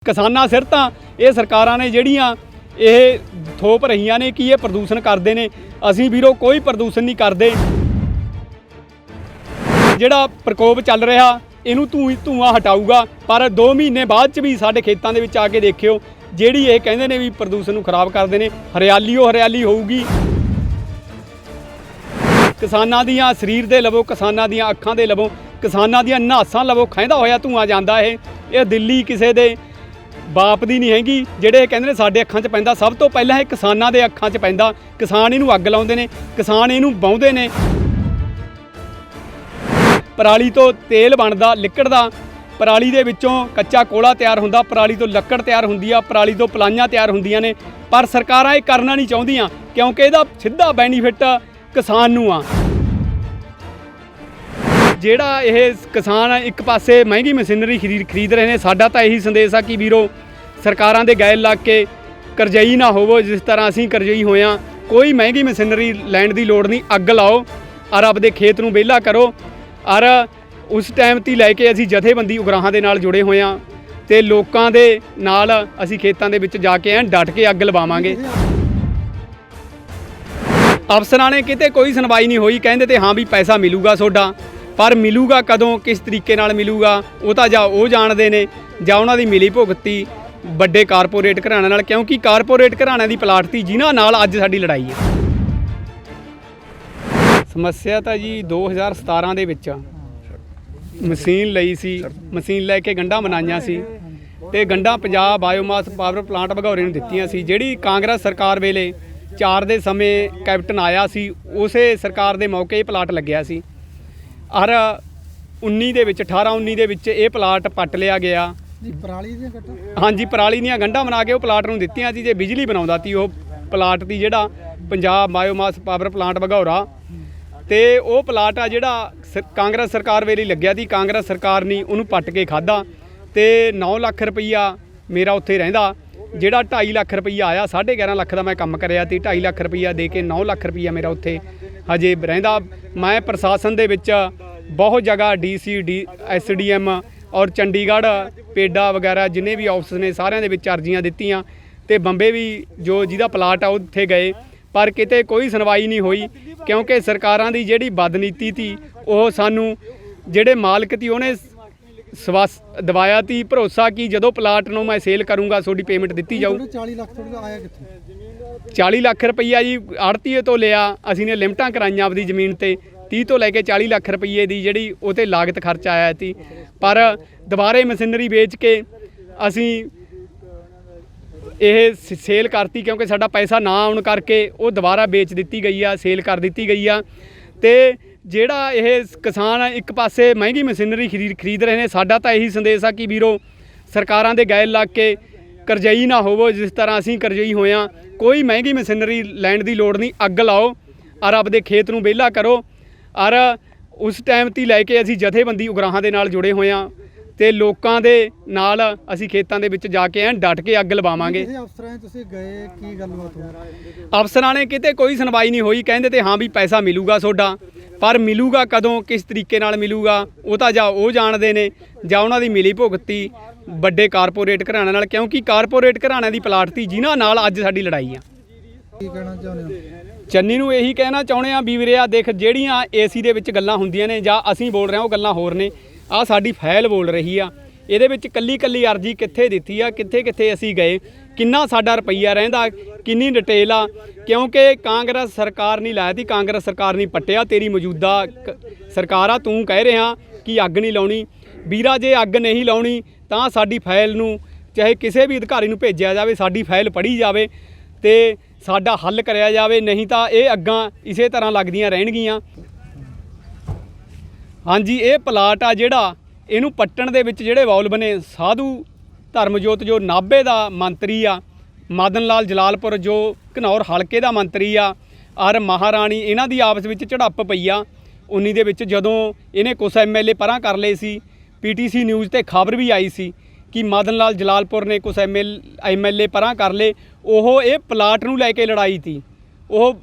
किसानां सिर तां ये सरकारां ने ਜਿਹੜੀਆਂ ਇਹ ਥੋਪ ਰਹੀਆਂ ਨੇ ਕਿ ਇਹ ਪ੍ਰਦੂਸ਼ਣ ਕਰਦੇ ਨੇ। ਅਸੀਂ ਵੀਰੋ ਕੋਈ ਪ੍ਰਦੂਸ਼ਣ ਨਹੀਂ ਕਰਦੇ। ਜਿਹੜਾ ਪ੍ਰਕੋਪ ਚੱਲ ਰਿਹਾ ਇਹਨੂੰ ਧੂਆਂ ਹਟਾਊਗਾ, ਪਰ 2 ਮਹੀਨੇ ਬਾਅਦ ਚ ਵੀ ਸਾਡੇ ਖੇਤਾਂ ਦੇ ਵਿੱਚ ਆ ਕੇ ਦੇਖਿਓ, ਜਿਹੜੀ ਇਹ ਕਹਿੰਦੇ ਨੇ ਵੀ ਪ੍ਰਦੂਸ਼ਣ ਨੂੰ ਖਰਾਬ ਕਰਦੇ ਨੇ, ਹਰਿਆਲੀ ਹੋਊਗੀ। ਕਿਸਾਨਾਂ ਦੀਆਂ ਸਰੀਰ ਦੇ ਲਵੋ, ਕਿਸਾਨਾਂ ਦੀਆਂ ਅੱਖਾਂ ਦੇ ਲਵੋ, ਕਿਸਾਨਾਂ ਦੀਆਂ ਨਹਾਸਾਂ ਲਵੋ ਖਹਿੰਦਾ ਹੋਇਆ ਧੂਆਂ ਜਾਂਦਾ। ਇਹ ਦਿੱਲੀ ਕਿਸੇ ਦੇ ਬਾਪ ਦੀ ਨਹੀਂ ਹੈਗੀ ਜਿਹੜੇ ਕਹਿੰਦੇ ਨੇ ਸਾਡੇ ਅੱਖਾਂ 'ਚ ਪੈਂਦਾ। ਸਭ ਤੋਂ ਪਹਿਲਾਂ ਇਹ ਕਿਸਾਨਾਂ ਦੇ ਅੱਖਾਂ 'ਚ ਪੈਂਦਾ। ਕਿਸਾਨ ਇਹਨੂੰ ਅੱਗ ਲਾਉਂਦੇ ਨੇ, ਕਿਸਾਨ ਇਹਨੂੰ ਵਾਹੁੰਦੇ ਨੇ। ਪਰਾਲੀ ਤੋਂ ਤੇਲ ਬਣਦਾ, ਲਿਕੜ ਦਾ, ਪਰਾਲੀ ਦੇ ਵਿੱਚੋਂ ਕੱਚਾ ਕੋਲਾ ਤਿਆਰ ਹੁੰਦਾ, ਪਰਾਲੀ ਤੋਂ ਲੱਕੜ ਤਿਆਰ ਹੁੰਦੀ ਆ, ਪਰਾਲੀ ਤੋਂ ਪਲਾਈਆਂ ਤਿਆਰ ਹੁੰਦੀਆਂ ਨੇ। ਪਰ ਸਰਕਾਰਾਂ ਇਹ ਕਰਨਾ ਨਹੀਂ ਚਾਹੁੰਦੀਆਂ ਕਿਉਂਕਿ ਇਹਦਾ ਸਿੱਧਾ ਬੈਨੀਫਿਟ ਕਿਸਾਨ ਨੂੰ ਆ। ਜਿਹੜਾ ਇਹ ਕਿਸਾਨ ਇੱਕ ਪਾਸੇ ਮਹਿੰਗੀ ਮਸ਼ੀਨਰੀ ਖਰੀਦ ਰਹੇ ਨੇ, ਸਾਡਾ ਤਾਂ ਇਹੀ ਸੰਦੇਸ਼ ਆ ਕਿ ਵੀਰੋ ਸਰਕਾਰਾਂ ਦੇ ਗੈਲ ਲੱਗ ਕੇ ਕਰਜ਼ਈ ਨਾ ਹੋਵੋ ਜਿਸ ਤਰ੍ਹਾਂ ਅਸੀਂ ਕਰਜ਼ਈ ਹੋਇਆ। ਕੋਈ ਮਹਿੰਗੀ ਮਸ਼ੀਨਰੀ ਲੈਣ ਦੀ ਲੋੜ ਨਹੀਂ। ਅੱਗ ਲਾਓ ਔਰ ਆਪਦੇ ਖੇਤ ਨੂੰ ਵਿਹਲਾ ਕਰੋ। ਔਰ ਉਸ ਟਾਈਮ ਤੀ ਲੈ ਕੇ ਅਸੀਂ ਜਥੇਬੰਦੀ ਉਗਰਾਹਾਂ ਦੇ ਨਾਲ ਜੁੜੇ ਹੋਏ ਹਾਂ ਅਤੇ ਲੋਕਾਂ ਦੇ ਨਾਲ ਅਸੀਂ ਖੇਤਾਂ ਦੇ ਵਿੱਚ ਜਾ ਕੇ ਡਟ ਕੇ ਅੱਗ ਲਵਾਵਾਂਗੇ। ਅਫਸਰਾਂ ਨੇ ਕਿਤੇ ਕੋਈ ਸੁਣਵਾਈ ਨਹੀਂ ਹੋਈ। ਕਹਿੰਦੇ ਤੇ ਹਾਂ ਵੀ ਪੈਸਾ ਮਿਲੂਗਾ ਤੁਹਾਡਾ, ਪਰ ਮਿਲੂਗਾ ਕਦੋਂ, ਕਿਸ ਤਰੀਕੇ ਨਾਲ ਮਿਲੂਗਾ ਉਹ ਤਾਂ ਜਾਂ ਉਹ ਜਾਣਦੇ ਨੇ ਜਾਂ ਉਹਨਾਂ ਦੀ ਮਿਲੀ ਭੁਗਤੀ ਵੱਡੇ ਕਾਰਪੋਰੇਟ ਘਰਾਣਿਆਂ ਨਾਲ। ਕਿਉਂਕਿ ਕਾਰਪੋਰੇਟ ਘਰਾਣਿਆਂ ਦੀ ਪਲਾਟ ਤੀ ਜਿਨ੍ਹਾਂ ਨਾਲ ਅੱਜ ਸਾਡੀ ਲੜਾਈ ਹੈ। ਸਮੱਸਿਆ ਤਾਂ ਜੀ 2017 ਦੇ ਵਿੱਚ ਮਸ਼ੀਨ ਲਈ ਸੀ, ਮਸ਼ੀਨ ਲੈ ਕੇ ਗੰਢਾਂ ਬਣਾਈਆਂ ਸੀ ਅਤੇ ਗੰਢਾਂ ਪੰਜਾਬ ਬਾਇਓਮਾਸ ਪਾਵਰ ਪਲਾਂਟ ਭਗੌਰੇ ਨੂੰ ਦਿੱਤੀਆਂ ਸੀ। ਜਿਹੜੀ ਕਾਂਗਰਸ ਸਰਕਾਰ ਵੇਲੇ 4 ਦੇ ਸਮੇਂ ਕੈਪਟਨ ਆਇਆ ਸੀ, ਉਸੇ ਸਰਕਾਰ ਦੇ ਮੌਕੇ ਇਹ ਪਲਾਟ ਲੱਗਿਆ ਸੀ। ਔਰ 19 ਦੇ ਵਿੱਚ 18-19 ਦੇ ਵਿੱਚ ਇਹ ਪਲਾਟ ਪੱਟ ਲਿਆ ਗਿਆ। ਪਰਾਲੀ ਦੀਆਂ ਗੰਢਾਂ, ਹਾਂਜੀ, ਪਰਾਲੀ ਦੀਆਂ ਗੰਢਾਂ ਬਣਾ ਕੇ ਉਹ ਪਲਾਟ ਨੂੰ ਦਿੱਤੀਆਂ ਸੀ। ਜੇ ਬਿਜਲੀ ਬਣਾਉਂਦਾ ਸੀ ਉਹ ਪਲਾਟ ਦੀ, ਜਿਹੜਾ ਪੰਜਾਬ ਬਾਇਓਮਾਸ ਪਾਵਰ ਪਲਾਂਟ ਭਗੌਰਾ, ਅਤੇ ਉਹ ਪਲਾਟ ਆ ਜਿਹੜਾ ਕਾਂਗਰਸ ਸਰਕਾਰ ਵੇਲੇ ਲੱਗਿਆ ਸੀ। ਕਾਂਗਰਸ ਸਰਕਾਰ ਨੇ ਉਹਨੂੰ ਪੱਟ ਕੇ ਖਾਧਾ ਅਤੇ 9 ਲੱਖ ਰੁਪਈਆ ਮੇਰਾ ਉੱਥੇ ਰਹਿੰਦਾ। ਜਿਹੜਾ 2.5 ਲੱਖ ਰੁਪਈਆ ਆਇਆ, 11.5 ਲੱਖ ਦਾ ਮੈਂ ਕੰਮ ਕਰਿਆ ਸੀ, 2.5 ਲੱਖ ਰੁਪਈਆ ਦੇ ਕੇ 9 ਲੱਖ ਰੁਪਈਆ ਮੇਰਾ ਉੱਥੇ ਹਜੇ ਰਹਿੰਦਾ। ਮੈਂ ਪ੍ਰਸ਼ਾਸਨ ਦੇ ਵਿੱਚ ਬਹੁਤ ਜਗ੍ਹਾ DC SDM ਔਰ ਚੰਡੀਗੜ੍ਹ ਪੇਡਾ ਵਗੈਰਾ ਜਿੰਨੇ ਵੀ ਆਫਿਸ ਨੇ ਸਾਰਿਆਂ ਦੇ ਵਿੱਚ ਅਰਜ਼ੀਆਂ ਦਿੱਤੀਆਂ ਅਤੇ ਬੰਬੇ ਵੀ ਜੋ ਜਿਹਦਾ ਪਲਾਟ ਆ ਉੱਥੇ ਗਏ, ਪਰ ਕਿਤੇ ਕੋਈ ਸੁਣਵਾਈ ਨਹੀਂ ਹੋਈ। ਕਿਉਂਕਿ ਸਰਕਾਰਾਂ ਦੀ ਜਿਹੜੀ ਬਦਨੀਤੀ ਸੀ, ਉਹ ਸਾਨੂੰ ਜਿਹੜੇ ਮਾਲਕ ਸੀ ਉਹਨੇ ਦਵਾਇਆ ਤੀ ਭਰੋਸਾ ਕਿ ਜਦੋਂ ਪਲਾਟ ਨੂੰ ਮੈਂ ਸੇਲ ਕਰੂੰਗਾ ਤੁਹਾਡੀ ਪੇਮੈਂਟ ਦਿੱਤੀ ਜਾਊ। 40 ਲੱਖ ਤੁਹਾਡਾ ਆਇਆ ਕਿੱਥੋਂ? 40 ਲੱਖ ਰੁਪਈਆ ਜੀ ਆੜ੍ਹਤੀਏ ਤੋਂ ਲਿਆ। ਅਸੀਂ ਨੇ ਲਿਮਟਾਂ ਕਰਾਈਆਂ ਆਪਦੀ ਜ਼ਮੀਨ 'ਤੇ 30 ਤੋਂ ਲੈ ਕੇ 40 ਲੱਖ ਰੁਪਈਏ ਦੀ ਜਿਹੜੀ ਉਹ 'ਤੇ ਲਾਗਤ ਖਰਚਾ ਆਇਆ ਸੀ। ਪਰ ਦੁਬਾਰੇ ਮਸ਼ੀਨਰੀ ਵੇਚ ਕੇ ਅਸੀਂ ਇਹ ਸੇਲ ਕਰਤੀ ਕਿਉਂਕਿ ਸਾਡਾ ਪੈਸਾ ਨਾ ਆਉਣ ਕਰਕੇ ਉਹ ਦੁਬਾਰਾ ਵੇਚ ਦਿੱਤੀ ਗਈ ਆ, ਸੇਲ ਕਰ ਦਿੱਤੀ ਗਈ ਆ। ਅਤੇ ਜਿਹੜਾ ਇਹ ਕਿਸਾਨ ਇੱਕ ਪਾਸੇ ਮਹਿੰਗੀ ਮਸ਼ੀਨਰੀ ਖਰੀਦ ਰਹੇ ਨੇ, ਸਾਡਾ ਤਾਂ ਇਹੀ ਸੰਦੇਸ਼ ਆ ਕਿ ਵੀਰੋ ਸਰਕਾਰਾਂ ਦੇ ਗੈਲ ਲੱਗ ਕੇ ਕਰਜ਼ਈ ਨਾ ਹੋਵੋ ਜਿਸ ਤਰ੍ਹਾਂ ਅਸੀਂ ਕਰਜ਼ਈ ਹੋਇਆ। ਕੋਈ ਮਹਿੰਗੀ ਮਸ਼ੀਨਰੀ ਲੈਣ ਦੀ ਲੋੜ ਨਹੀਂ। ਅੱਗ ਲਾਓ ਔਰ ਆਪਦੇ ਖੇਤ ਨੂੰ ਵਿਹਲਾ ਕਰੋ। ਔਰ ਉਸ ਟਾਈਮ ਤੀ ਲੈ ਕੇ ਅਸੀਂ ਜਥੇਬੰਦੀ ਉਗਰਾਹਾਂ ਦੇ ਨਾਲ ਜੁੜੇ ਹੋਏ ਹਾਂ ਅਤੇ ਲੋਕਾਂ ਦੇ ਨਾਲ ਅਸੀਂ ਖੇਤਾਂ ਦੇ ਵਿੱਚ ਜਾ ਕੇ ਡਟ ਕੇ ਅੱਗ ਲਵਾਵਾਂਗੇ। ਅਫਸਰਾਂ ਤੁਸੀਂ ਗਏ, ਕੀ ਗੱਲਬਾਤ ਹੋਈ? ਅਫਸਰਾਂ ਨੇ ਕਿਤੇ ਕੋਈ ਸੁਣਵਾਈ ਨਹੀਂ ਹੋਈ। ਕਹਿੰਦੇ ਤੇ ਹਾਂ ਵੀ ਪੈਸਾ ਮਿਲੂਗਾ ਤੁਹਾਡਾ, ਪਰ ਮਿਲੂਗਾ ਕਦੋਂ, ਕਿਸ ਤਰੀਕੇ ਨਾਲ ਮਿਲੂਗਾ ਉਹ ਤਾਂ ਜਾਂ ਉਹ ਜਾਣਦੇ ਨੇ ਜਾਂ ਉਹਨਾਂ ਦੀ ਮਿਲੀ ਭੁਗਤੀ ਵੱਡੇ ਕਾਰਪੋਰੇਟ ਘਰਾਣਿਆਂ ਨਾਲ। ਕਿਉਂਕਿ ਕਾਰਪੋਰੇਟ ਘਰਾਣਿਆਂ ਦੀ ਪਲਾਟ ਤੀ ਜਿਨ੍ਹਾਂ ਨਾਲ ਅੱਜ ਸਾਡੀ ਲੜਾਈ ਆ। ਕੀ ਕਹਿਣਾ ਚਾਹੁੰਦੇ ਹੋ? ਚੰਨੀ ਨੂੰ ਇਹੀ ਕਹਿਣਾ ਚਾਹੁੰਦੇ ਆ ਵੀ ਵੀਰੇ ਆ ਦੇਖ, ਜਿਹੜੀਆਂ AC ਦੇ ਵਿੱਚ ਗੱਲਾਂ ਹੁੰਦੀਆਂ ਨੇ ਜਾਂ ਅਸੀਂ ਬੋਲ ਰਹੇ ਹਾਂ ਉਹ ਗੱਲਾਂ ਹੋਰ ਨੇ। ਆਹ ਸਾਡੀ ਫਾਈਲ ਬੋਲ ਰਹੀ ਆ, ਇਹਦੇ ਵਿੱਚ ਕੱਲੀ ਅਰਜ਼ੀ ਕਿੱਥੇ ਦਿੱਤੀ ਆ, ਕਿੱਥੇ ਅਸੀਂ ਗਏ, ਕਿੰਨਾ ਸਾਡਾ ਰੁਪਈਆ ਰਹਿੰਦਾ, ਕਿੰਨੀ ਡਿਟੇਲ ਆ। ਕਿਉਂਕਿ ਕਾਂਗਰਸ ਸਰਕਾਰ ਨਹੀਂ ਲਾਇਆ ਤੀ, ਕਾਂਗਰਸ ਸਰਕਾਰ ਨਹੀਂ ਪੱਟਿਆ। ਤੇਰੀ ਮੌਜੂਦਾ ਸਰਕਾਰ ਆ, ਤੂੰ ਕਹਿ ਰਿਹਾ ਕਿ ਅੱਗ ਨਹੀਂ ਲਾਉਣੀ। ਵੀਰਾ ਜੇ ਅੱਗ ਨਹੀਂ ਲਾਉਣੀ ਤਾਂ ਸਾਡੀ ਫਾਈਲ ਨੂੰ ਚਾਹੇ ਕਿਸੇ ਵੀ ਅਧਿਕਾਰੀ ਨੂੰ ਭੇਜਿਆ ਜਾਵੇ, ਸਾਡੀ ਫਾਈਲ ਪੜ੍ਹੀ ਜਾਵੇ ਅਤੇ ਸਾਡਾ ਹੱਲ ਕਰਿਆ ਜਾਵੇ। ਨਹੀਂ ਤਾਂ ਇਹ ਅੱਗਾਂ ਇਸੇ ਤਰ੍ਹਾਂ ਲੱਗਦੀਆਂ ਰਹਿਣਗੀਆਂ। ਹਾਂਜੀ, ਇਹ ਪਲਾਟ ਆ ਜਿਹੜਾ ਇਹਨੂੰ ਪੱਟਣ ਦੇ ਵਿੱਚ ਜਿਹੜੇ ਵੌਲਵ ਨੇ, ਸਾਧੂ ਧਰਮਜੋਤ ਜੋ ਨਾਭੇ ਦਾ ਮੰਤਰੀ ਆ, ਮਦਨ ਲਾਲ ਜਲਾਲਪੁਰ ਜੋ ਘਨੌਰ ਹਲਕੇ ਦਾ ਮੰਤਰੀ ਆ, ਔਰ ਮਹਾਰਾਣੀ, ਇਹਨਾਂ ਦੀ ਆਪਸ ਵਿੱਚ ਝੜਪ ਪਈ ਆ 19 ਦੇ ਵਿੱਚ। ਜਦੋਂ ਇਹਨੇ ਕੁਛ MLA ਪਰਾਂ ਕਰ ਲਏ ਸੀ, PTC ਨਿਊਜ਼ 'ਤੇ ਖਬਰ ਵੀ ਆਈ ਸੀ ਕਿ ਮਦਨ ਲਾਲ ਜਲਾਲਪੁਰ ਨੇ ਕੁਛ MLA ਪਰਾਂ ਕਰ ਲਏ। ਉਹ ਇਹ ਪਲਾਟ ਨੂੰ ਲੈ ਕੇ ਲੜਾਈ ਤੀ। ਉਹ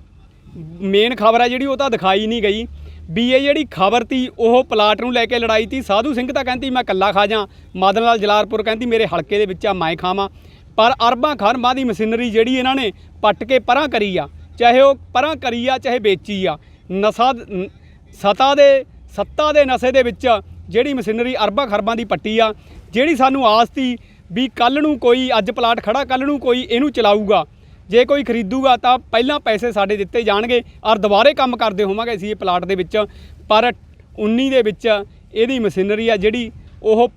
ਮੇਨ ਖਬਰ ਆ ਜਿਹੜੀ ਉਹ ਤਾਂ ਦਿਖਾਈ ਨਹੀਂ ਗਈ, ਵੀ ਇਹ ਜਿਹੜੀ ਖਬਰ ਤੀ ਉਹ ਪਲਾਟ ਨੂੰ ਲੈ ਕੇ ਲੜਾਈ ਤੀ। ਸਾਧੂ ਸਿੰਘ ਤਾਂ ਕਹਿੰਦੀ ਮੈਂ ਇਕੱਲਾ ਖਾ ਜਾਂ, ਮਦਨ ਲਾਲ ਜਲਾਲਪੁਰ ਕਹਿੰਦੀ ਮੇਰੇ ਹਲਕੇ ਦੇ ਵਿੱਚ ਆ ਮੈਂ ਖਾਵਾਂ। ਪਰ ਅਰਬਾਂ ਖਰਬਾਂ ਦੀ ਮਸ਼ੀਨਰੀ ਜਿਹੜੀ ਇਹਨਾਂ ਨੇ ਪੱਟ ਕੇ ਪਰਾਂ ਕਰੀ ਆ, ਚਾਹੇ ਉਹ ਪਰਾਂ ਕਰੀ ਆ ਚਾਹੇ ਵੇਚੀ ਆ, ਸੱਤਾ ਦੇ ਨਸ਼ੇ ਦੇ ਵਿੱਚ ਜਿਹੜੀ ਮਸ਼ੀਨਰੀ ਅਰਬਾਂ ਖਰਬਾਂ ਦੀ ਪੱਟੀ ਆ। ਜਿਹੜੀ ਸਾਨੂੰ ਆਸ ਤੀ ਵੀ ਕੱਲ੍ਹ ਨੂੰ ਕੋਈ ਅੱਜ ਪਲਾਟ ਖੜਾ, ਕੱਲ੍ਹ ਨੂੰ ਕੋਈ ਇਹਨੂੰ ਚਲਾਊਗਾ, ਜੇ ਕੋਈ ਖਰੀਦੂਗਾ ਤਾਂ ਪਹਿਲਾਂ ਪੈਸੇ ਸਾਡੇ ਦਿੱਤੇ ਜਾਣਗੇ ਔਰ ਦੁਬਾਰੇ ਕੰਮ ਕਰਦੇ ਹੋਵਾਂਗੇ ਅਸੀਂ ਇਹ ਪਲਾਟ ਦੇ ਵਿੱਚ। ਪਰ 19 ਦੇ ਵਿੱਚ ਇਹਦੀ ਮਸ਼ੀਨਰੀ ਆ ਜਿਹੜੀ ਉਹ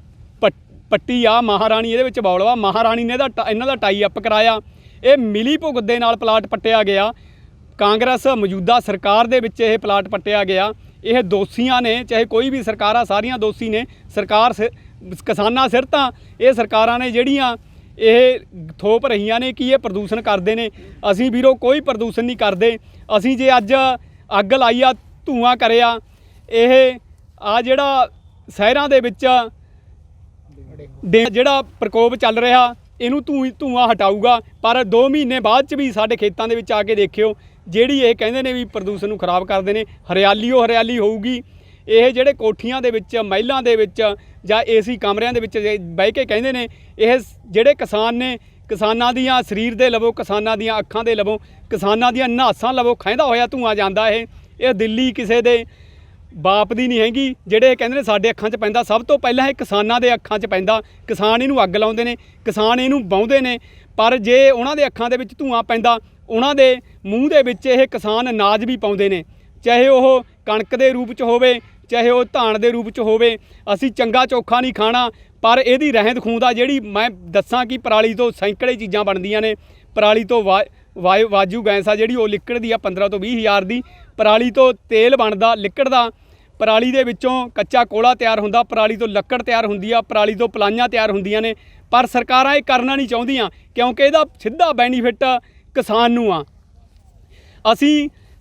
ਪੱਟੀ ਆ ਮਹਾਰਾਣੀ, ਇਹਦੇ ਵਿੱਚ ਬੌਲਵਾ ਮਹਾਰਾਣੀ ਨੇ ਇਹਨਾਂ ਦਾ ਟਾਈ ਅਪ ਕਰਾਇਆ। ਇਹ ਮਿਲੀ ਭੁਗਤ ਦੇ ਨਾਲ ਪਲਾਟ ਪੱਟਿਆ ਗਿਆ। ਕਾਂਗਰਸ ਮੌਜੂਦਾ ਸਰਕਾਰ ਦੇ ਵਿੱਚ ਇਹ ਪਲਾਟ ਪੱਟਿਆ ਗਿਆ। ਇਹ ਦੋਸ਼ੀਆਂ ਨੇ, ਚਾਹੇ ਕੋਈ ਵੀ ਸਰਕਾਰ ਆ, ਸਾਰੀਆਂ ਦੋਸ਼ੀ ਨੇ। ਸਰਕਾਰ ਕਿਸਾਨਾਂ ਸਿਰ ਤਾਂ ਇਹ ਸਰਕਾਰਾਂ ਨੇ ਜਿਹੜੀਆਂ ਇਹ ਥੋਪ ਰਹੀਆਂ ਨੇ ਕਿ ਇਹ ਪ੍ਰਦੂਸ਼ਣ ਕਰਦੇ ਨੇ। ਅਸੀਂ ਵੀਰੋ ਕੋਈ ਪ੍ਰਦੂਸ਼ਣ ਨਹੀਂ ਕਰਦੇ। ਅਸੀਂ ਜੇ ਅੱਜ ਅੱਗ ਲਾਈ ਆ, ਧੂੰਆਂ ਕਰਿਆ, ਇਹ ਆ ਜਿਹੜਾ ਸ਼ਹਿਰਾਂ ਦੇ ਵਿੱਚ ਜਿਹੜਾ ਪ੍ਰਕੋਪ ਚੱਲ ਰਿਹਾ ਇਹਨੂੰ ਧੂੰਆਂ ਹਟਾਊਗਾ। ਪਰ 2 ਮਹੀਨੇ ਬਾਅਦ 'ਚ ਵੀ ਸਾਡੇ ਖੇਤਾਂ ਦੇ ਵਿੱਚ ਆ ਕੇ ਦੇਖਿਓ, ਜਿਹੜੀ ਇਹ ਕਹਿੰਦੇ ਨੇ ਵੀ ਪ੍ਰਦੂਸ਼ਣ ਨੂੰ ਖਰਾਬ ਕਰਦੇ ਨੇ, ਹਰਿਆਲੀ ਹੋਊਗੀ। ਇਹ ਜਿਹੜੇ ਕੋਠੀਆਂ ਦੇ ਵਿੱਚ, ਮਹਿਲਾਂ ਦੇ ਵਿੱਚ ਜਾਂ ਏਸੀ ਕਮਰਿਆਂ ਦੇ ਵਿੱਚ ਬਹਿ ਕੇ ਕਹਿੰਦੇ ਨੇ, ਇਹ ਜਿਹੜੇ ਕਿਸਾਨ ਨੇ, ਕਿਸਾਨਾਂ ਦੀਆਂ ਸਰੀਰ ਦੇ ਲਵੋਂ, ਕਿਸਾਨਾਂ ਦੀਆਂ ਅੱਖਾਂ ਦੇ ਲਵੋਂ, ਕਿਸਾਨਾਂ ਦੀਆਂ ਨਾਸਾਂ ਲਵੋਂ ਖਹਿੰਦਾ ਹੋਇਆ ਧੂੰਆਂ ਜਾਂਦਾ। ਇਹ ਦਿੱਲੀ ਕਿਸੇ ਦੇ ਬਾਪ ਦੀ ਨਹੀਂ ਹੈਗੀ। ਜਿਹੜੇ ਕਹਿੰਦੇ ਨੇ ਸਾਡੇ ਅੱਖਾਂ 'ਚ ਪੈਂਦਾ, ਸਭ ਤੋਂ ਪਹਿਲਾਂ ਇਹ ਕਿਸਾਨਾਂ ਦੇ ਅੱਖਾਂ 'ਚ ਪੈਂਦਾ। ਕਿਸਾਨ ਇਹਨੂੰ ਅੱਗ ਲਾਉਂਦੇ ਨੇ, ਕਿਸਾਨ ਇਹਨੂੰ ਵਾਹੁੰਦੇ ਨੇ। ਪਰ ਜੇ ਉਹਨਾਂ ਦੇ ਅੱਖਾਂ ਦੇ ਵਿੱਚ ਧੂੰਆਂ ਪੈਂਦਾ, ਉਹਨਾਂ ਦੇ ਮੂੰਹ ਦੇ ਵਿੱਚ ਇਹ ਕਿਸਾਨ ਅਨਾਜ ਵੀ ਪਾਉਂਦੇ ਨੇ, ਚਾਹੇ ਉਹ ਕਣਕ ਦੇ ਰੂਪ 'ਚ ਹੋਵੇ, ਚਾਹੇ ਉਹ ਧਾਨ ਦੇ ਰੂਪ 'ਚ ਹੋਵੇ। ਅਸੀਂ ਚੰਗਾ ਚੋਖਾ ਨਹੀਂ ਖਾਣਾ, ਪਰ ਇਹਦੀ ਰਹਿੰਦ ਖੂੰਹਦ ਆ ਜਿਹੜੀ ਮੈਂ ਦੱਸਾਂ ਕਿ ਪਰਾਲੀ ਤੋਂ ਸੈਂਕੜੇ ਚੀਜ਼ਾਂ ਬਣਦੀਆਂ ਨੇ। ਪਰਾਲੀ ਤੋਂ ਵਾਜੂ ਗੈਸ ਆ ਜਿਹੜੀ ਉਹ ਲਿਕੜ ਦੀ ਆ 15 ਤੋਂ 20 ਹਜ਼ਾਰ ਦੀ। ਪਰਾਲੀ ਤੋਂ ਤੇਲ ਬਣਦਾ ਲਿਕੜ ਦਾ, ਪਰਾਲੀ ਦੇ ਵਿੱਚੋਂ ਕੱਚਾ ਕੋਲਾ ਤਿਆਰ ਹੁੰਦਾ, ਪਰਾਲੀ ਤੋਂ ਲੱਕੜ ਤਿਆਰ ਹੁੰਦੀ ਆ, ਪਰਾਲੀ ਤੋਂ ਪਲਾਈਆਂ ਤਿਆਰ ਹੁੰਦੀਆਂ ਨੇ। ਪਰ ਸਰਕਾਰਾਂ ਇਹ ਕਰਨਾ ਨਹੀਂ ਚਾਹੁੰਦੀਆਂ ਕਿਉਂਕਿ ਇਹਦਾ ਸਿੱਧਾ ਬੈਨੀਫਿਟ ਕਿਸਾਨ ਨੂੰ ਆ।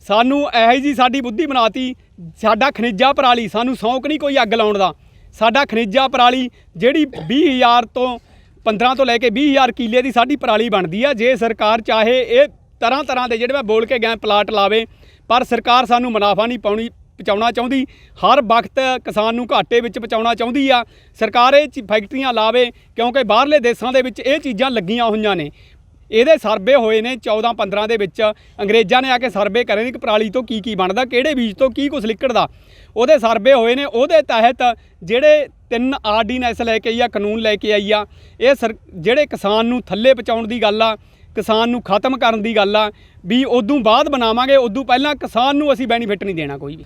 ਸਾਨੂੰ ਇਹੋ ਜਿਹੀ ਸਾਡੀ ਬੁੱਧੀ ਬਣਾਤੀ, ਸਾਡਾ ਖਣਿਜਾ ਪਰਾਲੀ, ਸਾਨੂੰ ਸ਼ੌਂਕ ਨਹੀਂ ਕੋਈ ਅੱਗ ਲਾਉਣ ਦਾ। ਸਾਡਾ ਖਣਿਜਾ ਪਰਾਲੀ ਜਿਹੜੀ 20,000 ਤੋਂ 15 ਤੋਂ ਲੈ ਕੇ 20,000 ਕਿੱਲੇ ਦੀ ਸਾਡੀ ਪਰਾਲੀ ਬਣਦੀ ਆ। ਜੇ ਸਰਕਾਰ ਚਾਹੇ ਇਹ ਤਰ੍ਹਾਂ ਦੇ ਜਿਹੜੇ ਮੈਂ ਬੋਲ ਕੇ ਗਿਆ ਪਲਾਟ ਲਾਵੇ, ਪਰ ਸਰਕਾਰ ਸਾਨੂੰ ਮੁਨਾਫਾ ਨਹੀਂ ਪਹੁੰਚਾਉਣਾ ਚਾਹੁੰਦੀ। ਹਰ ਵਕਤ ਕਿਸਾਨ ਨੂੰ ਘਾਟੇ ਵਿੱਚ ਪਹੁੰਚਾਉਣਾ ਚਾਹੁੰਦੀ ਆ। ਸਰਕਾਰ ਇਹ ਫੈਕਟਰੀਆਂ ਲਾਵੇ ਕਿਉਂਕਿ ਬਾਹਰਲੇ ਦੇਸ਼ਾਂ ਦੇ ਵਿੱਚ ਇਹ ਚੀਜ਼ਾਂ ਲੱਗੀਆਂ ਹੋਈਆਂ ਨੇ। ਇਹਦੇ ਸਰਵੇ ਹੋਏ ਨੇ 14-15 ਦੇ ਵਿੱਚ। ਅੰਗਰੇਜ਼ਾਂ ਨੇ ਆ ਕੇ ਸਰਵੇ ਕਰੇ ਨੇ ਕਿ ਪਰਾਲੀ ਤੋਂ ਕੀ ਬਣਦਾ, ਕਿਹੜੇ ਬੀਜ ਤੋਂ ਕੀ ਕੁਛ ਲਿਕੜਦਾ, ਉਹਦੇ ਸਰਵੇ ਹੋਏ ਨੇ। ਉਹਦੇ ਤਹਿਤ ਜਿਹੜੇ 3 ਆਰਡੀਨੈਂਸ ਲੈ ਕੇ ਆਈ ਆ, ਕਾਨੂੰਨ ਲੈ ਕੇ ਆਈ ਆ, ਇਹ ਜਿਹੜੇ ਕਿਸਾਨ ਨੂੰ ਥੱਲੇ ਪਹੁੰਚਾਉਣ ਦੀ ਗੱਲ ਆ, ਕਿਸਾਨ ਨੂੰ ਖਤਮ ਕਰਨ ਦੀ ਗੱਲ ਆ ਵੀ ਉਦੋਂ ਬਾਅਦ ਬਣਾਵਾਂਗੇ, ਉਦੋਂ ਪਹਿਲਾਂ ਕਿਸਾਨ ਨੂੰ ਅਸੀਂ ਬੈਨੀਫਿਟ ਨਹੀਂ ਦੇਣਾ ਕੋਈ ਵੀ।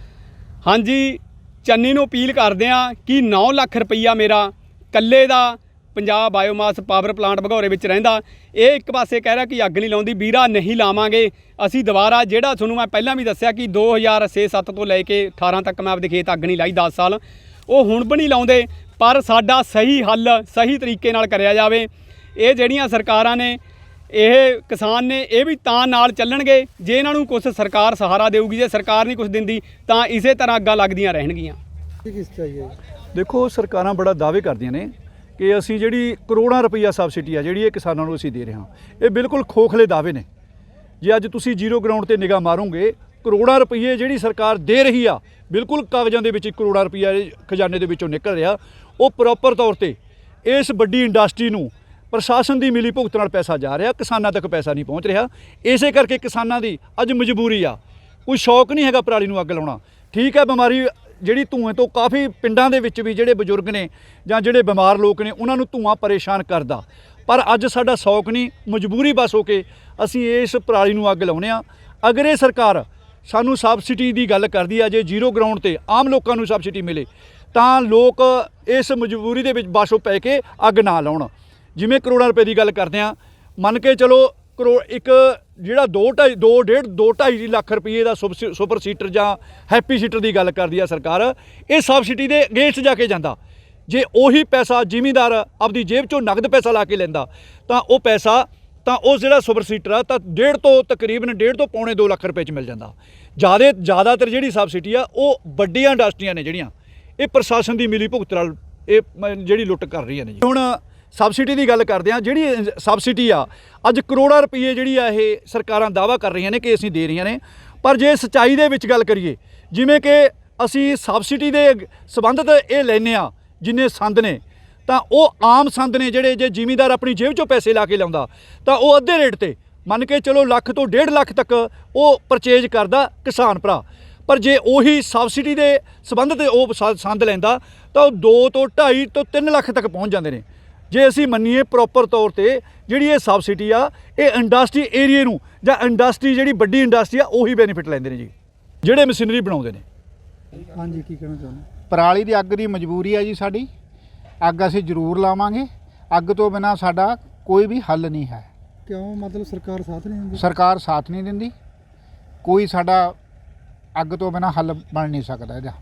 ਹਾਂਜੀ, ਚੰਨੀ ਨੂੰ ਅਪੀਲ ਕਰਦੇ ਆ ਕਿ 9 ਲੱਖ ਰੁਪਈਆ ਮੇਰਾ ਇਕੱਲੇ ਦਾ ਪੰਜਾਬ ਬਾਇਓਮਾਸ ਪਾਵਰ ਪਲਾਂਟ ਭਗੌਰੇ ਵਿੱਚ ਰਹਿੰਦਾ। ਇਹ ਇੱਕ ਪਾਸੇ ਕਹਿ ਰਿਹਾ ਕਿ ਅੱਗ ਨਹੀਂ ਲਾਉਂਦੀ, ਵੀਰਾ ਨਹੀਂ ਲਾਵਾਂਗੇ ਅਸੀਂ ਦੁਬਾਰਾ। ਜਿਹੜਾ ਤੁਹਾਨੂੰ ਮੈਂ ਪਹਿਲਾਂ ਵੀ ਦੱਸਿਆ ਕਿ 2006-07 ਤੋਂ ਲੈ ਕੇ 18 ਤੱਕ ਮੈਂ ਆਪਦੇ ਖੇਤ ਅੱਗ ਨਹੀਂ ਲਾਈ, 10 ਸਾਲ। ਉਹ ਹੁਣ ਵੀ ਨਹੀਂ ਲਾਉਂਦੇ, ਪਰ ਸਾਡਾ ਸਹੀ ਹੱਲ ਸਹੀ ਤਰੀਕੇ ਨਾਲ ਕਰਿਆ ਜਾਵੇ। ਇਹ ਜਿਹੜੀਆਂ ਸਰਕਾਰਾਂ ਨੇ, ਇਹ ਕਿਸਾਨ ਨੇ, ਇਹ ਵੀ ਤਾਂ ਨਾਲ ਚੱਲਣਗੇ ਜੇ ਇਹਨਾਂ ਨੂੰ ਕੁਛ ਸਰਕਾਰ ਸਹਾਰਾ ਦੇਊਗੀ। ਜੇ ਸਰਕਾਰ ਨਹੀਂ ਕੁਛ ਦਿੰਦੀ ਤਾਂ ਇਸੇ ਤਰ੍ਹਾਂ ਅੱਗਾਂ ਲੱਗਦੀਆਂ ਰਹਿਣਗੀਆਂ। ਦੇਖੋ, ਸਰਕਾਰਾਂ ਬੜਾ ਦਾਅਵੇ ਕਰਦੀਆਂ ਨੇ ਕਿ ਅਸੀਂ ਜਿਹੜੀ ਕਰੋੜਾਂ ਰੁਪਈਆ ਸਬਸਿਡੀ ਆ ਜਿਹੜੀ ਇਹ ਕਿਸਾਨਾਂ ਨੂੰ ਅਸੀਂ ਦੇ ਰਹੇ ਹਾਂ, ਇਹ ਬਿਲਕੁਲ ਖੋਖਲੇ ਦਾਅਵੇ ਨੇ। ਜੇ ਅੱਜ ਤੁਸੀਂ ਜ਼ੀਰੋ ਗਰਾਊਂਡ ਤੇ ਨਿਗਾਹ ਮਾਰੋਗੇ, ਕਰੋੜਾਂ ਰੁਪਈਏ ਜਿਹੜੀ ਸਰਕਾਰ ਦੇ ਰਹੀ ਆ, ਬਿਲਕੁਲ ਕਾਗਜ਼ਾਂ ਦੇ ਵਿੱਚ ਕਰੋੜਾਂ ਰੁਪਈਆ ਖਜ਼ਾਨੇ ਦੇ ਵਿੱਚੋਂ ਨਿਕਲ ਰਿਹਾ, ਉਹ ਪ੍ਰੋਪਰ ਤੌਰ ਤੇ ਇਸ ਵੱਡੀ ਇੰਡਸਟਰੀ ਨੂੰ ਪ੍ਰਸ਼ਾਸਨ ਦੀ ਮਿਲੀ ਭੁਗਤ ਨਾਲ ਪੈਸਾ ਜਾ ਰਿਹਾ, ਕਿਸਾਨਾਂ ਤੱਕ ਪੈਸਾ ਨਹੀਂ ਪਹੁੰਚ ਰਿਹਾ। ਇਸੇ ਕਰਕੇ ਕਿਸਾਨਾਂ ਦੀ ਅੱਜ ਮਜਬੂਰੀ ਆ। ਕੋਈ ਸ਼ੌਕ ਨਹੀਂ ਹੈਗਾ ਪਰਾਲੀ ਨੂੰ ਅੱਗ ਲਾਉਣਾ। ਠੀਕ ਹੈ, ਬਿਮਾਰੀ ਜਿਹੜੀ ਧੂਏ ਤੋਂ ਕਾਫੀ ਪਿੰਡਾਂ ਦੇ ਵਿੱਚ ਵੀ ਜਿਹੜੇ ਬਜ਼ੁਰਗ ਨੇ ਜਾਂ ਜਿਹੜੇ ਬਿਮਾਰ ਲੋਕ ਨੇ ਉਹਨਾਂ ਨੂੰ ਧੂਆਂ ਪਰੇਸ਼ਾਨ ਕਰਦਾ, ਪਰ ਅੱਜ ਸਾਡਾ ਸ਼ੌਕ ਨਹੀਂ, ਮਜਬੂਰੀ ਬਸ ਹੋ ਕੇ ਅਸੀਂ ਇਸ ਪਰਾਲੀ ਨੂੰ ਅੱਗ ਲਾਉਂਦੇ ਹਾਂ। ਅਗਰ ਇਹ ਸਰਕਾਰ ਸਾਨੂੰ ਸਬਸਿਡੀ ਦੀ ਗੱਲ ਕਰਦੀ ਆ, ਜੇ ਜ਼ੀਰੋ ਗਰਾਊਂਡ ਤੇ ਆਮ ਲੋਕਾਂ ਨੂੰ ਸਬਸਿਡੀ ਮਿਲੇ ਤਾਂ ਲੋਕ ਇਸ ਮਜਬੂਰੀ ਦੇ ਵਿੱਚ ਬਾਸ਼ੋ ਪੈ ਕੇ ਅੱਗ ਨਾ ਲਾਉਣ। ਜਿਵੇਂ ਕਰੋੜਾਂ ਰੁਪਏ ਦੀ ਗੱਲ ਕਰਦੇ ਆ, ਮੰਨ ਕੇ ਚਲੋ ਇੱਕ ਜਿਹੜਾ 2.5 ਲੱਖ ਰੁਪਏ ਦਾ ਸੁਪਰ ਸੀਟਰ ਜਾਂ ਹੈਪੀ ਸੀਟਰ ਦੀ ਗੱਲ ਕਰਦੀ ਆ ਸਰਕਾਰ, ਇਹ ਸਬਸਿਡੀ ਦੇ ਅਗੇਂਸਟ ਜਾ ਕੇ ਜਾਂਦਾ। ਜੇ ਉਹੀ ਪੈਸਾ ਜ਼ਿਮੀਂਦਾਰ ਆਪਦੀ ਜੇਬ 'ਚੋਂ ਨਗਦ ਪੈਸਾ ਲਾ ਕੇ ਲੈਂਦਾ ਤਾਂ ਉਹ ਪੈਸਾ ਤਾਂ ਉਹ ਜਿਹੜਾ ਸੁਪਰ ਸੀਟਰ ਆ ਤਾਂ ਤਕਰੀਬਨ 1.5 ਤੋਂ ਪੌਣੇ 2 ਲੱਖ ਰੁਪਏ 'ਚ ਮਿਲ ਜਾਂਦਾ। ਜ਼ਿਆਦਾਤਰ ਜਿਹੜੀ ਸਬਸਿਡੀ ਆ ਉਹ ਵੱਡੀਆਂ ਇੰਡਸਟਰੀਆਂ ਨੇ ਜਿਹੜੀਆਂ ਇਹ ਪ੍ਰਸ਼ਾਸਨ ਦੀ ਮਿਲੀ ਭੁਗਤ ਨਾਲ ਇਹ ਜਿਹੜੀ ਲੁੱਟ ਕਰ ਰਹੀਆਂ ਨੇ। ਹੁਣ ਸਬਸਿਡੀ ਦੀ ਗੱਲ ਕਰਦੇ ਹਾਂ, ਜਿਹੜੀ ਸਬਸਿਡੀ ਆ ਅੱਜ ਕਰੋੜਾਂ ਰੁਪਏ ਜਿਹੜੀ ਆ ਇਹ ਸਰਕਾਰਾਂ ਦਾਅਵਾ ਕਰ ਰਹੀਆਂ ਨੇ ਕਿ ਅਸੀਂ ਦੇ ਰਹੀਆਂ ਨੇ, ਪਰ ਜੇ ਸੱਚਾਈ ਦੇ ਵਿੱਚ ਗੱਲ ਕਰੀਏ, ਜਿਵੇਂ ਕਿ ਅਸੀਂ ਸਬਸਿਡੀ ਦੇ ਸੰਬੰਧਿਤ ਇਹ ਲੈਂਦੇ ਆ ਜਿੰਨੇ ਸੰਦ ਨੇ, ਤਾਂ ਉਹ ਆਮ ਸੰਦ ਨੇ ਜਿਹੜੇ ਜੇ ਜ਼ਿਮੀਂਦਾਰ ਆਪਣੀ ਜੇਬ 'ਚੋਂ ਪੈਸੇ ਲਾ ਕੇ ਲਾਉਂਦਾ ਤਾਂ ਉਹ ਅੱਧੇ ਰੇਟ ਤੇ ਮੰਨ ਕੇ ਚਲੋ ਲੱਖ ਤੋਂ 1.5 ਲੱਖ ਤੱਕ ਉਹ ਪਰਚੇਜ ਕਰਦਾ ਕਿਸਾਨ ਭਰਾ। ਪਰ ਜੇ ਉਹੀ ਸਬਸਿਡੀ ਦੇ ਸੰਬੰਧਿਤ ਉਹ ਸੰਦ ਲੈਂਦਾ ਤਾਂ ਉਹ 2 ਤੋਂ 2.5 ਤੋਂ 3 ਲੱਖ ਤੱਕ ਪਹੁੰਚ ਜਾਂਦੇ ਨੇ। ਜੇ ਅਸੀਂ ਮੰਨੀਏ ਪ੍ਰੋਪਰ ਤੌਰ ਤੇ ਜਿਹੜੀ ਇਹ ਸਬਸਿਡੀ ਆ ਇਹ ਇੰਡਸਟਰੀ ਏਰੀਏ ਨੂੰ ਜਾਂ ਇੰਡਸਟਰੀ ਜਿਹੜੀ ਵੱਡੀ ਇੰਡਸਟਰੀ ਆ ਉਹੀ ਬੈਨੀਫਿਟ ਲੈਂਦੇ ਨੇ ਜੀ, ਜਿਹੜੇ ਮਸ਼ੀਨਰੀ ਬਣਾਉਂਦੇ ਨੇ। ਹਾਂਜੀ, ਕੀ ਕਹਿਣਾ ਚਾਹੁੰਦੇ? ਪਰਾਲੀ ਦੀ ਅੱਗ ਦੀ ਮਜਬੂਰੀ ਹੈ ਜੀ ਸਾਡੀ। ਅੱਗ ਅਸੀਂ ਜ਼ਰੂਰ ਲਾਵਾਂਗੇ। ਅੱਗ ਤੋਂ ਬਿਨਾ ਸਾਡਾ ਕੋਈ ਵੀ ਹੱਲ ਨਹੀਂ ਹੈ। ਕਿਉਂ, ਮਤਲਬ ਸਰਕਾਰ ਸਾਥ ਨਹੀਂ ਦਿੰਦੀ? ਸਰਕਾਰ ਸਾਥ ਨਹੀਂ ਦਿੰਦੀ। ਕੋਈ ਸਾਡਾ ਅੱਗ ਤੋਂ ਬਿਨਾ ਹੱਲ ਬਣ ਨਹੀਂ ਸਕਦਾ ਇਹਦਾ।